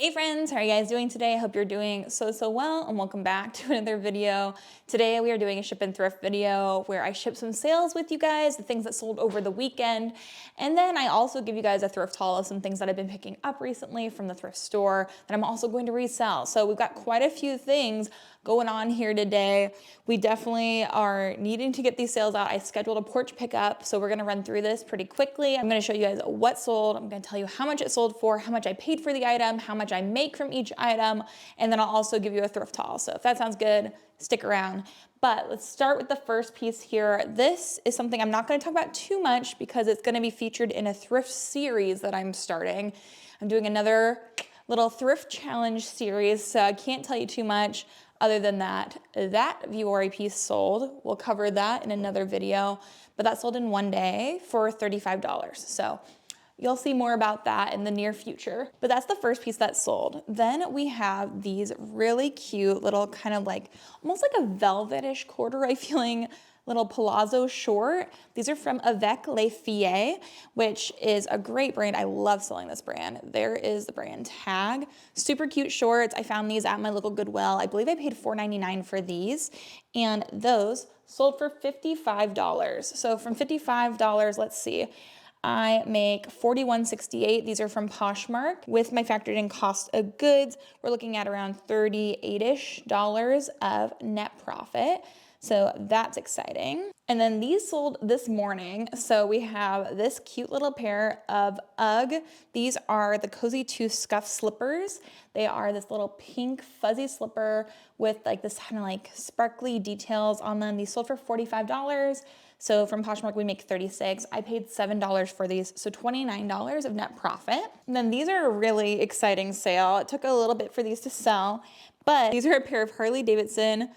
Hey friends, how are you guys doing today? I hope you're doing so well and welcome back to another video. Today we are doing a ship and thrift video where I ship some sales with you guys, the things that sold over the weekend. And then I also give you guys a thrift haul of some things that I've been picking up recently from the thrift store that I'm also going to resell. So we've got quite a few things going on here today. We definitely are needing to get these sales out. I scheduled a porch pickup, so we're gonna run through this pretty quickly. I'm gonna show you guys what sold. I'm gonna tell you how much it sold for, how much I paid for the item, how much I make from each item, and then I'll also give you a thrift haul. So if that sounds good, stick around. But let's start with the first piece here. This is something I'm not gonna talk about too much because it's gonna be featured in a thrift series that I'm starting. I'm doing another little thrift challenge series, so I can't tell you too much. Other than that, that Vuori piece sold. We'll cover that in another video, but that sold in one day for $35. So you'll see more about that in the near future. But that's the first piece that sold. Then we have these really cute little kind of like, almost like a velvetish corduroy feeling little palazzo short. These are from Loeffler, which is a great brand. I love selling this brand. There is the brand tag. Super cute shorts. I found these at my local Goodwill. I believe I paid $4.99 for these, and those sold for $55. So from $55, let's see, I make $41.68. These are from Poshmark. With my factored in cost of goods, we're looking at around $38-ish of net profit. So that's exciting. And then these sold this morning. So we have this cute little pair of UGG. These are the Cozy 2 Scuff slippers. They are this little pink fuzzy slipper with like this kind of like sparkly details on them. These sold for $45. So from Poshmark, we make $36. I paid $7 for these, so $29 of net profit. And then these are a really exciting sale. It took a little bit for these to sell, but these are a pair of Harley Davidson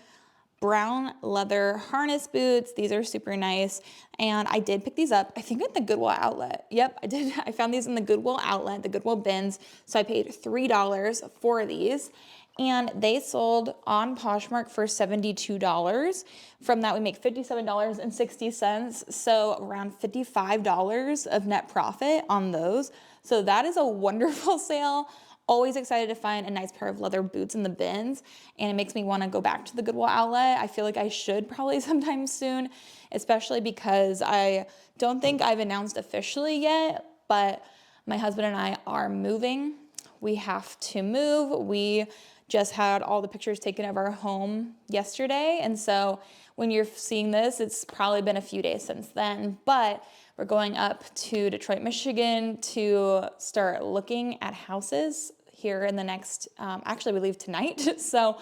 brown leather harness boots. These are super nice. And I did pick these up, I think at the Goodwill outlet. Yep, I did. I found these in the Goodwill outlet, the Goodwill bins. So I paid $3 for these. And they sold on Poshmark for $72. From that, we make $57.60. So around $55 of net profit on those. So that is a wonderful sale. Always excited to find a nice pair of leather boots in the bins, and it makes me want to go back to the Goodwill outlet. I feel like I should probably sometime soon, especially because I don't think I've announced officially yet, but my husband and I are moving. We have to move. We just had all the pictures taken of our home yesterday, and so when you're seeing this, it's probably been a few days since then, but we're going up to Detroit, Michigan to start looking at houses here in the next, actually we leave tonight. So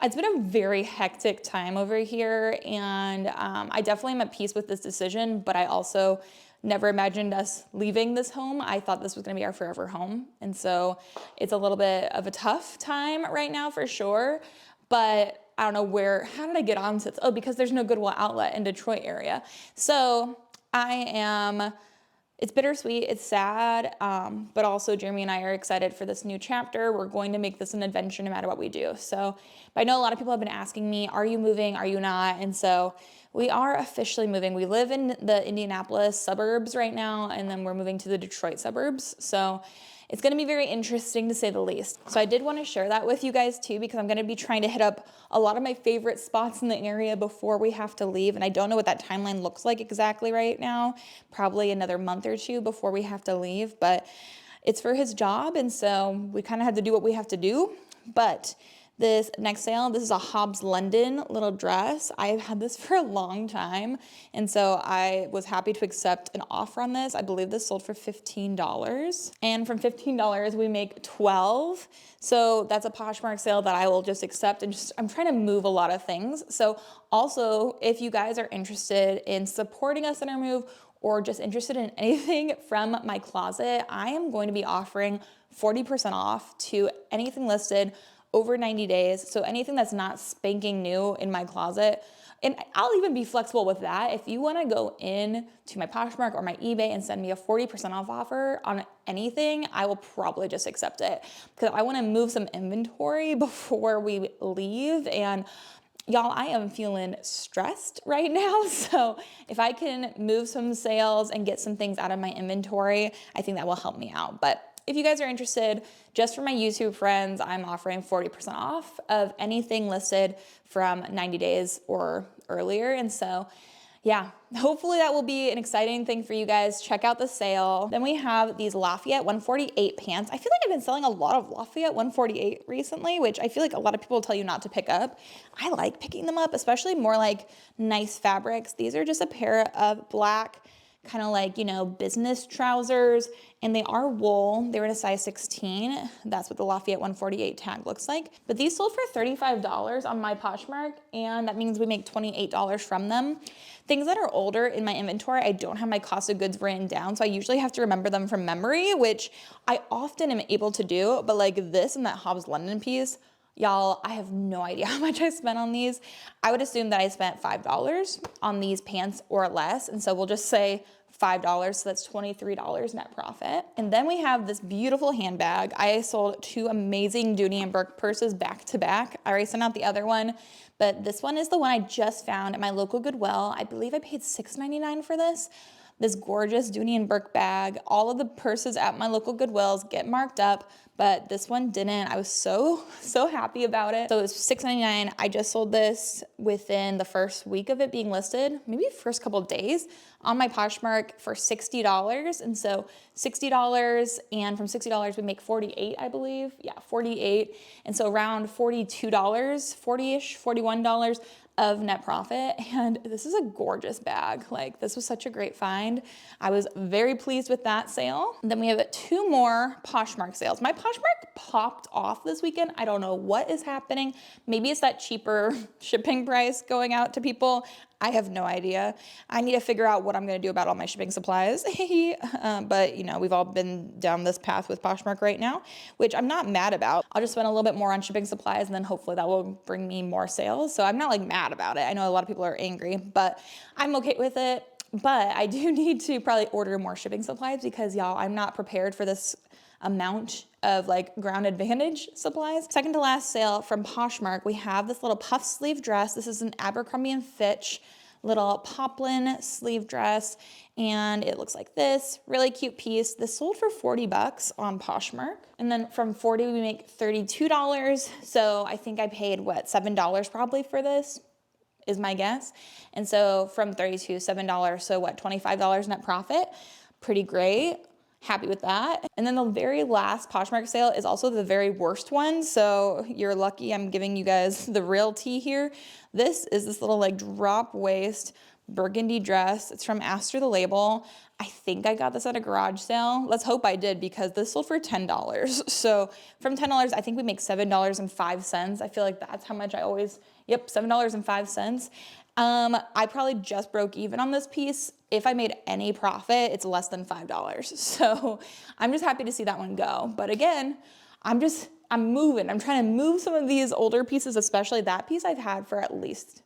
it's been a very hectic time over here, and I definitely am at peace with this decision, but I also never imagined us leaving this home. I thought this was gonna be our forever home. And so it's a little bit of a tough time right now for sure, but I don't know how did I get on to this? Oh, because there's no Goodwill outlet in Detroit area. So it's bittersweet, it's sad, but also Jeremy and I are excited for this new chapter. We're going to make this an adventure no matter what we do. So, but I know a lot of people have been asking me, are you moving, are you not? And so we are officially moving. We live in the Indianapolis suburbs right now, and then we're moving to the Detroit suburbs. So it's gonna be very interesting to say the least. So I did wanna share that with you guys too, because I'm gonna be trying to hit up a lot of my favorite spots in the area before we have to leave. And I don't know what that timeline looks like exactly right now. Probably another month or two before we have to leave, but it's for his job. And so we kind of had to do what we have to do. But this next sale, this is a Hobbs London little dress. I've had this for a long time, and so I was happy to accept an offer on this. I believe this sold for $15, and from $15 we make $12. So that's a Poshmark sale that I will just accept, and I'm trying to move a lot of things. So also, if you guys are interested in supporting us in our move, or just interested in anything from my closet, I am going to be offering 40% off to anything listed over 90 days. So anything that's not spanking new in my closet, and I'll even be flexible with that. If you wanna go in to my Poshmark or my eBay and send me a 40% off offer on anything, I will probably just accept it, because I wanna move some inventory before we leave. And y'all, I am feeling stressed right now. So if I can move some sales and get some things out of my inventory, I think that will help me out. But If you guys are interested, just for my YouTube friends, I'm offering 40% off of anything listed from 90 days or earlier. And so yeah, hopefully that will be an exciting thing for you guys. Check out the sale. Then we have these Lafayette 148 pants. I feel like I've been selling a lot of Lafayette 148 recently, which I feel like a lot of people tell you not to pick up. I like picking them up, especially more like nice fabrics. These are just a pair of black, kind of like, you know, business trousers, and they are wool. They were in a size 16. That's what the Lafayette 148 tag looks like. But these sold for $35 on my Poshmark, and that means we make $28 from them. Things that are older in my inventory, I don't have my cost of goods written down, so I usually have to remember them from memory, which I often am able to do, but like this and that Hobbs London piece, y'all, I have no idea how much I spent on these. I would assume that I spent $5 on these pants or less, and so we'll just say $5, so that's $23 net profit. And then we have this beautiful handbag. I sold 2 amazing Dooney & Bourke purses back to back. I already sent out the other one, but this one is the one I just found at my local Goodwill. I believe I paid $6.99 for this. This gorgeous Dooney & Bourke bag. All of the purses at my local Goodwills get marked up, but this one didn't. I was so happy about it. So it was $6.99. I just sold this within the first week of it being listed, maybe first couple of days, on my Poshmark for $60. And so $60, and from $60 we make 48, I believe. Yeah, 48. And so around $42, 40-ish, $41 of net profit. And this is a gorgeous bag. Like, this was such a great find. I was very pleased with that sale. And then we have 2 more Poshmark sales. My Poshmark popped off this weekend. I don't know what is happening. Maybe it's that cheaper shipping price going out to people. I have no idea. I need to figure out what I'm going to do about all my shipping supplies. But, you know, we've all been down this path with Poshmark right now, which I'm not mad about. I'll just spend a little bit more on shipping supplies, and then hopefully that will bring me more sales. So I'm not like mad about it. I know a lot of people are angry, but I'm okay with it. But I do need to probably order more shipping supplies because, y'all, I'm not prepared for this amount of like Ground Advantage supplies. Second to last sale from Poshmark, we have this little puff sleeve dress. This is an Abercrombie & Fitch little poplin sleeve dress, and it looks like this. Really cute piece. This sold for $40 on Poshmark. And then from 40 we make $32. So I think I paid, what, $7 probably for this, is my guess. And so from 32, $7, so what, $25 net profit? Pretty great. Happy with that. And then the very last Poshmark sale is also the very worst one. So you're lucky I'm giving you guys the real tea here. This is this little like drop waist burgundy dress. It's from Aster the Label. I think I got this at a garage sale. Let's hope I did, because this sold for $10. So from $10, I think we make $7.05. I feel like that's how much I always, yep, $7.05. I probably just broke even on this piece. If I made any profit, it's less than $5. So I'm just happy to see that one go. But again, I'm moving. I'm trying to move some of these older pieces, especially that piece I've had for at least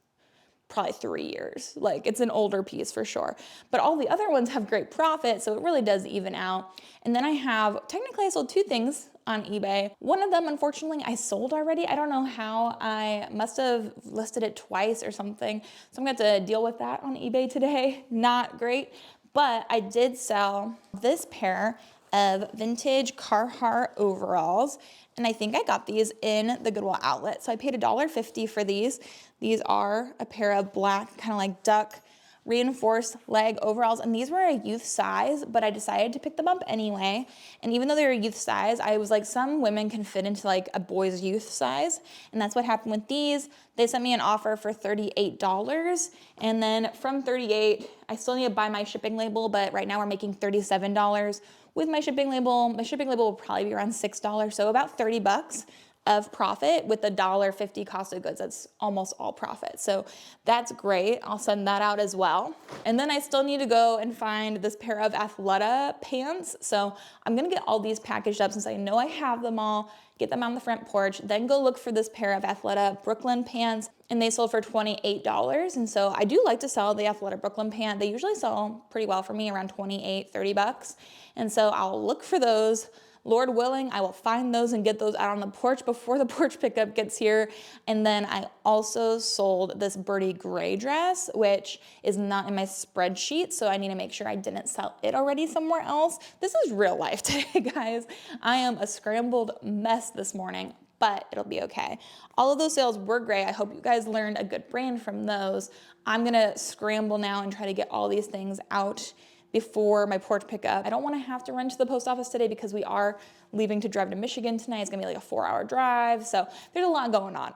probably 3 years. Like, it's an older piece for sure. But all the other ones have great profit, so it really does even out. And then technically I sold 2 things on eBay. One of them, unfortunately, I sold already. I don't know how. I must have listed it twice or something. So I'm going to have to deal with that on eBay today. Not great. But I did sell this pair of vintage Carhartt overalls, and I think I got these in the Goodwill outlet. So I paid $1.50 for these. These are a pair of black, kind of like duck reinforced leg overalls, and these were a youth size, but I decided to pick them up anyway. And even though they were youth size, I was like, some women can fit into like a boy's youth size, and that's what happened with these. They sent me an offer for $38, and then from $38, I still need to buy my shipping label, but right now we're making $37 with my shipping label. My shipping label will probably be around $6, so about $30 of profit with the $1.50 cost of goods. That's almost all profit. So that's great. I'll send that out as well. And then I still need to go and find this pair of Athleta pants. So I'm gonna get all these packaged up since I know I have them all, get them on the front porch, then go look for this pair of Athleta Brooklyn pants, and they sold for $28. And so I do like to sell the Athleta Brooklyn pant. They usually sell pretty well for me, around $28, $30. And so I'll look for those. Lord willing, I will find those and get those out on the porch before the porch pickup gets here. And then I also sold this birdie gray dress, which is not in my spreadsheet, so I need to make sure I didn't sell it already somewhere else. This is real life today, guys. I am a scrambled mess this morning, but it'll be okay. All of those sales were great. I hope you guys learned a good brand from those. I'm gonna scramble now and try to get all these things out before my porch pickup. I don't wanna have to run to the post office today because we are leaving to drive to Michigan tonight. It's gonna be like a 4-hour drive. So there's a lot going on,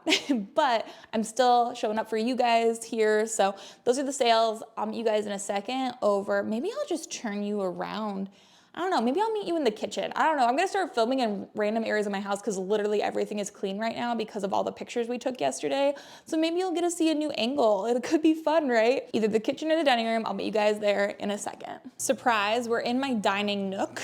but I'm still showing up for you guys here. So those are the sales. I'll meet you guys in a second over, maybe I'll just turn you around. I don't know, maybe I'll meet you in the kitchen. I don't know, I'm gonna start filming in random areas of my house because literally everything is clean right now because of all the pictures we took yesterday. So maybe you'll get to see a new angle. It could be fun, right? Either the kitchen or the dining room. I'll meet you guys there in a second. Surprise, we're in my dining nook.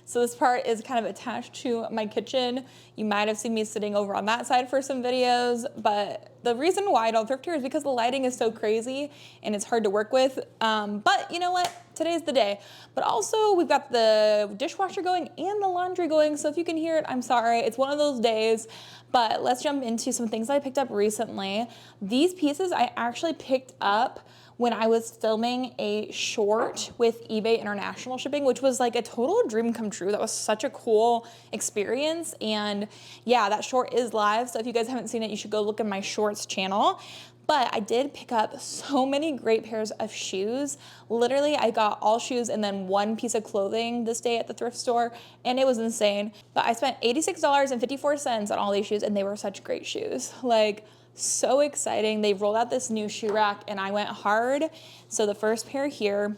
So this part is kind of attached to my kitchen. You might have seen me sitting over on that side for some videos, but the reason why I don't thrift here is because the lighting is so crazy and it's hard to work with. But you know what? Today's the day. But also we've got the dishwasher going and the laundry going. So if you can hear it, I'm sorry. It's one of those days. But let's jump into some things that I picked up recently. These pieces I actually picked up when I was filming a short with eBay International Shipping, which was like a total dream come true. That was such a cool experience. And yeah, that short is live. So if you guys haven't seen it, you should go look at my shorts channel. But I did pick up so many great pairs of shoes. Literally, I got all shoes and then one piece of clothing this day at the thrift store, and it was insane. But I spent $86.54 on all these shoes, and they were such great shoes. Like, so exciting. They rolled out this new shoe rack, and I went hard. So the first pair here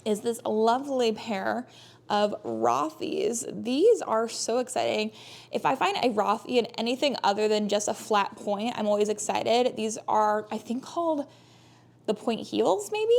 is this lovely pair of Rothy's. These are so exciting. If I find a Rothy in anything other than just a flat point, I'm always excited. These are, I think, called the point heels maybe,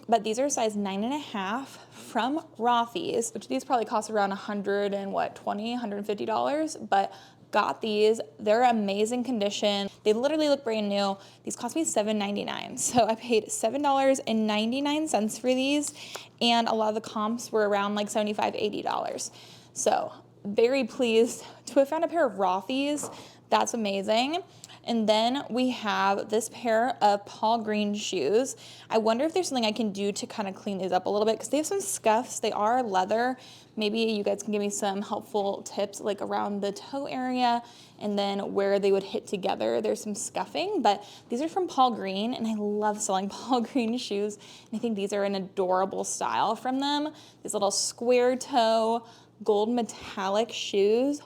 but these are size 9.5 from Rothy's, which these probably cost around $150, but got these. They're amazing condition. They literally look brand new. These cost me $7.99. So I paid $7.99 for these. And a lot of the comps were around like $75, $80. So very pleased to have found a pair of Rothy's. That's amazing. And then we have this pair of Paul Green shoes. I wonder if there's something I can do to kind of clean these up a little bit because they have some scuffs. They are leather. Maybe you guys can give me some helpful tips like around the toe area and then where they would hit together. There's some scuffing, but these are from Paul Green, and I love selling Paul Green shoes. And I think these are an adorable style from them. These little square toe, gold metallic shoes.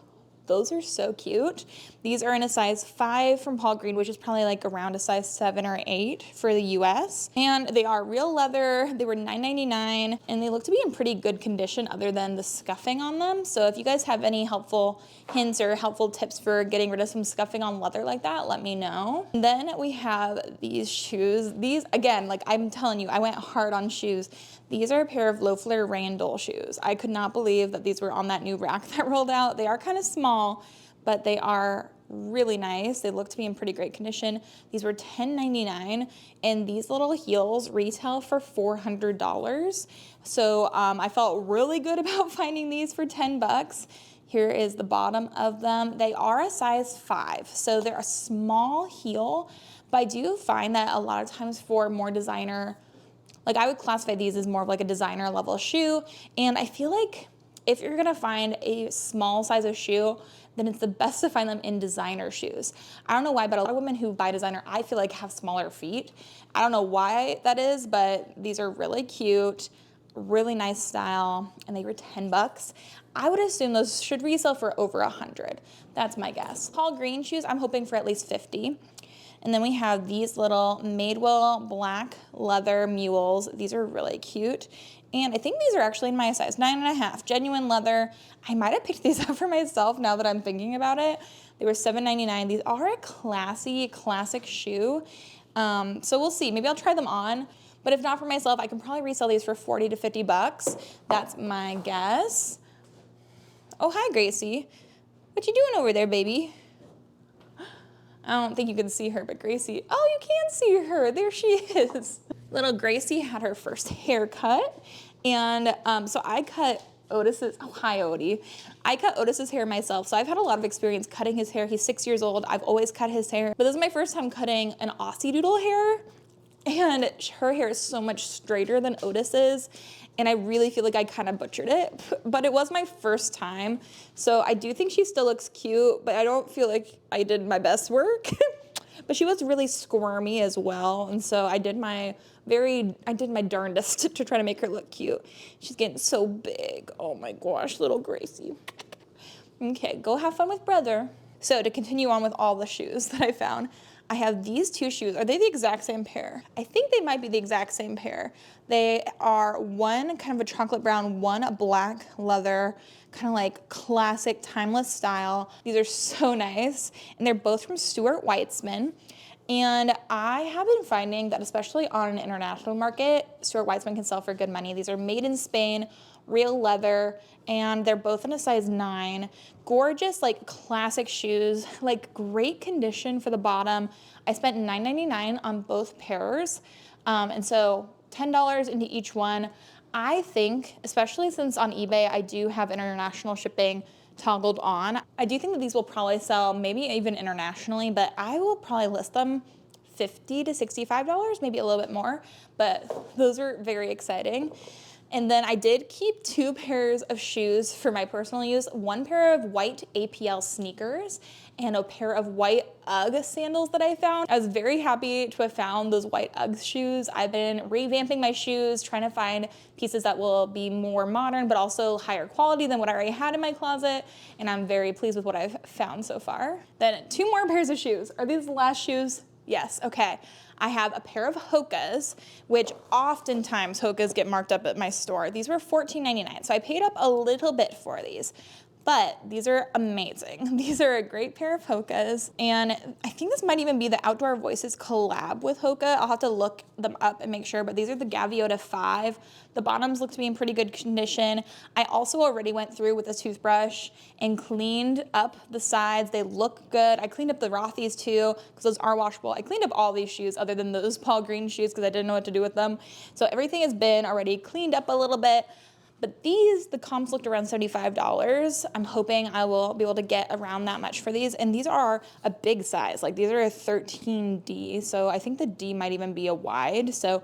Those are so cute. These are in a size 5 from Paul Green, which is probably like around a size 7 or 8 for the US. And they are real leather. They were $9.99, and they look to be in pretty good condition other than the scuffing on them. So if you guys have any helpful hints or helpful tips for getting rid of some scuffing on leather like that, let me know. And then we have these shoes. These, again, like I'm telling you, I went hard on shoes. These are a pair of Loeffler Randall shoes. I could not believe that these were on that new rack that rolled out. They are kind of small, but they are really nice. They look to be in pretty great condition. These were $10.99, and these little heels retail for $400. So I felt really good about finding these for 10 bucks. Here is the bottom of them. They are a size 5, so they're a small heel, but I do find that a lot of times for more designer, like I would classify these as more of like a designer level shoe. And I feel like if you're gonna find a small size of shoe, then it's the best to find them in designer shoes. I don't know why, but a lot of women who buy designer, I feel like have smaller feet. I don't know why that is, but these are really cute, really nice style, and they were 10 bucks. I would assume those should resell for over 100. That's my guess. Paul Green shoes, I'm hoping for at least 50. And then we have these little Madewell black leather mules. These are really cute. And I think these are actually in my size 9.5, genuine leather. I might have picked these up for myself now that I'm thinking about it. They were $7.99. These are a classy, classic shoe. So we'll see. Maybe I'll try them on. But if not for myself, I can probably resell these for 40 to 50 bucks. That's my guess. Oh, hi, Gracie. What you doing over there, baby? I don't think you can see her, but Gracie, oh, you can see her. There she is. Little Gracie had her first haircut. And so I cut Otis's, oh, hi Odie. I cut Otis's hair myself, so I've had a lot of experience cutting his hair. He's 6 years old. I've always cut his hair, but this is my first time cutting an Aussie Doodle hair, and her hair is so much straighter than Otis's, and I really feel like I kind of butchered it, but it was my first time, so I do think she still looks cute, but I don't feel like I did my best work. But she was really squirmy as well, and so I did my darndest to try to make her look cute. She's getting so big. Oh my gosh, little Gracie. Okay, go have fun with brother. So to continue on with all the shoes that I found, I have these two shoes. Are they the exact same pair? I think they might be the exact same pair. They are one kind of a chocolate brown, one a black leather, kind of like classic timeless style. These are so nice, and they're both from Stuart Weitzman. And I have been finding that especially on an international market, Stuart Weitzman can sell for good money. These are made in Spain, real leather, and they're both in a size 9. Gorgeous, like classic shoes, like great condition for the bottom. I spent $9.99 on both pairs, and so $10 into each one. I think, especially since on eBay I do have international shipping toggled on, I do think that these will probably sell maybe even internationally, but I will probably list them $50 to $65, maybe a little bit more, but those are very exciting. And then I did keep 2 pairs of shoes for my personal use, one pair of white APL sneakers and a pair of white UGG sandals that I found. I was very happy to have found those white UGG shoes. I've been revamping my shoes, trying to find pieces that will be more modern, but also higher quality than what I already had in my closet, and I'm very pleased with what I've found so far. Then 2 more pairs of shoes. Are these the last shoes? Yes, okay. I have a pair of Hoka's, which oftentimes Hoka's get marked up at my store. These were $14.99, so I paid up a little bit for these. But these are amazing. These are a great pair of Hoka's, and I think this might even be the Outdoor Voices collab with Hoka. I'll have to look them up and make sure, but these are the Gaviota 5. The bottoms look to be in pretty good condition. I also already went through with a toothbrush and cleaned up the sides. They look good. I cleaned up the Rothy's too, because those are washable. I cleaned up all these shoes other than those Paul Green shoes because I didn't know what to do with them. So everything has been already cleaned up a little bit. But these, the comps looked around $75. I'm hoping I will be able to get around that much for these. And these are a big size. Like these are a 13D. So I think the D might even be a wide. So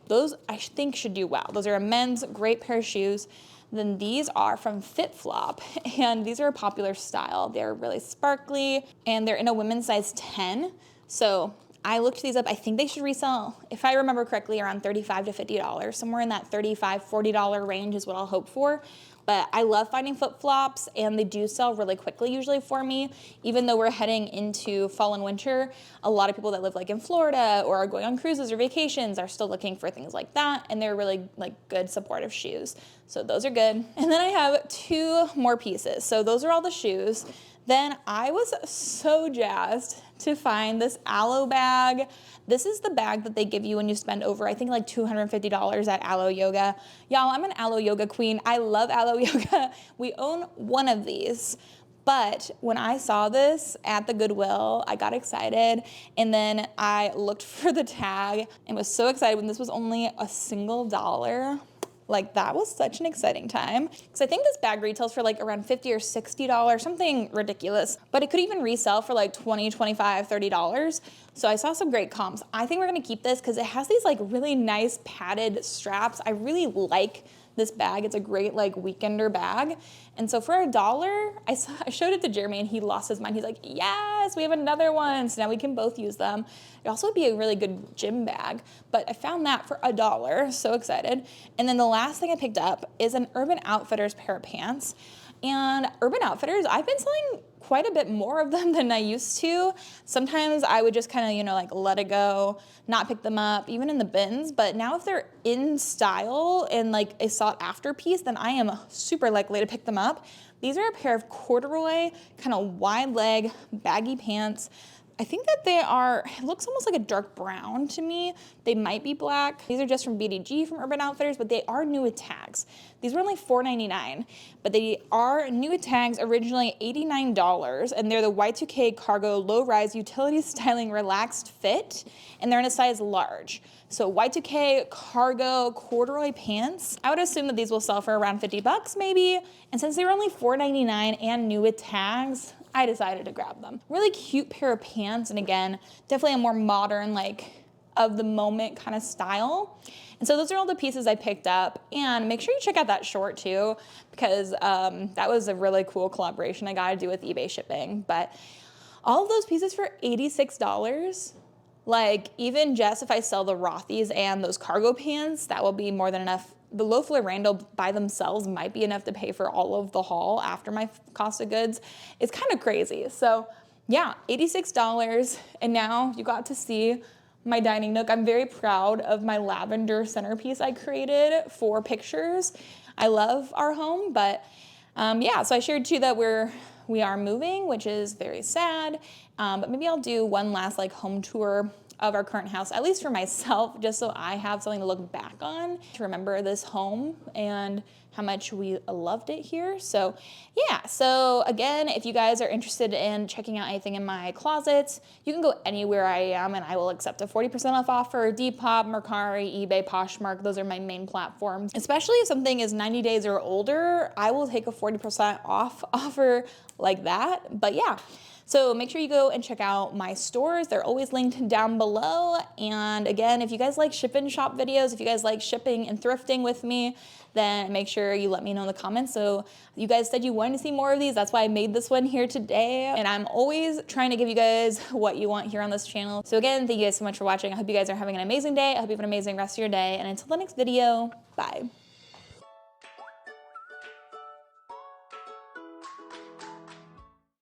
those I think should do well. Those are a men's great pair of shoes. Then these are from FitFlop, and these are a popular style. They're really sparkly, and they're in a women's size 10. So I looked these up. I think they should resell, if I remember correctly, around $35 to $50. Somewhere in that $35, $40 range is what I'll hope for. But I love finding flip-flops, and they do sell really quickly usually for me. Even though we're heading into fall and winter, a lot of people that live like in Florida or are going on cruises or vacations are still looking for things like that, and they're really like good supportive shoes. So those are good. And then I have 2 more pieces. So those are all the shoes. Then I was so jazzed to find this Aloe bag. This is the bag that they give you when you spend over, I think, like $250 at Aloe Yoga. Y'all, I'm an Aloe Yoga queen. I love Aloe Yoga. We own one of these. But when I saw this at the Goodwill, I got excited, and then I looked for the tag and was so excited when this was only a single dollar. Like, that was such an exciting time. Because I think this bag retails for like around $50 or $60, something ridiculous. But it could even resell for like $20, $25, $30. So I saw some great comps. I think we're gonna keep this because it has these like really nice padded straps. I really like this bag. It's a great like weekender bag. And so for $1, I showed it to Jeremy and he lost his mind. He's like, yes, we have another one. So now we can both use them. It also would be a really good gym bag, but I found that for $1, so excited. And then the last thing I picked up is an Urban Outfitters pair of pants. And Urban Outfitters, I've been selling quite a bit more of them than I used to. Sometimes I would just kind of, like let it go, not pick them up, even in the bins. But now if they're in style and like a sought after piece, then I am super likely to pick them up. These are a pair of corduroy, kind of wide leg, baggy pants. I think that they are, it looks almost like a dark brown to me. They might be black. These are just from BDG, from Urban Outfitters, but they are new with tags. These were only $4.99, but they are new with tags, originally $89, and they're the Y2K cargo low-rise utility styling relaxed fit, and they're in a size large. So Y2K cargo corduroy pants. I would assume that these will sell for around 50 bucks maybe. And since they were only $4.99 and new with tags, I decided to grab them. Really cute pair of pants. And again, definitely a more modern, like of the moment kind of style. And so those are all the pieces I picked up. And make sure you check out that short too, because that was a really cool collaboration I got to do with eBay shipping. But all of those pieces for $86. Like, even just if I sell the Rothy's and those cargo pants, that will be more than enough. The Loeffler Randall by themselves might be enough to pay for all of the haul after my cost of goods. It's kind of crazy. So yeah, $86. And now you got to see my dining nook. I'm very proud of my lavender centerpiece I created for pictures. I love our home, but yeah, so I shared too that we are moving, which is very sad. But maybe I'll do one last like home tour of our current house, at least for myself, just so I have something to look back on to remember this home and how much we loved it here. So yeah, so again, if you guys are interested in checking out anything in my closets, you can go anywhere I am and I will accept a 40% off offer. Depop, Mercari, eBay, Poshmark, those are my main platforms. Especially if something is 90 days or older, I will take a 40% off offer like that. But yeah. So make sure you go and check out my stores. They're always linked down below. And again, if you guys like ship and shop videos, if you guys like shipping and thrifting with me, then make sure you let me know in the comments. So you guys said you wanted to see more of these. That's why I made this one here today. And I'm always trying to give you guys what you want here on this channel. So again, thank you guys so much for watching. I hope you guys are having an amazing day. I hope you have an amazing rest of your day. And until the next video, bye.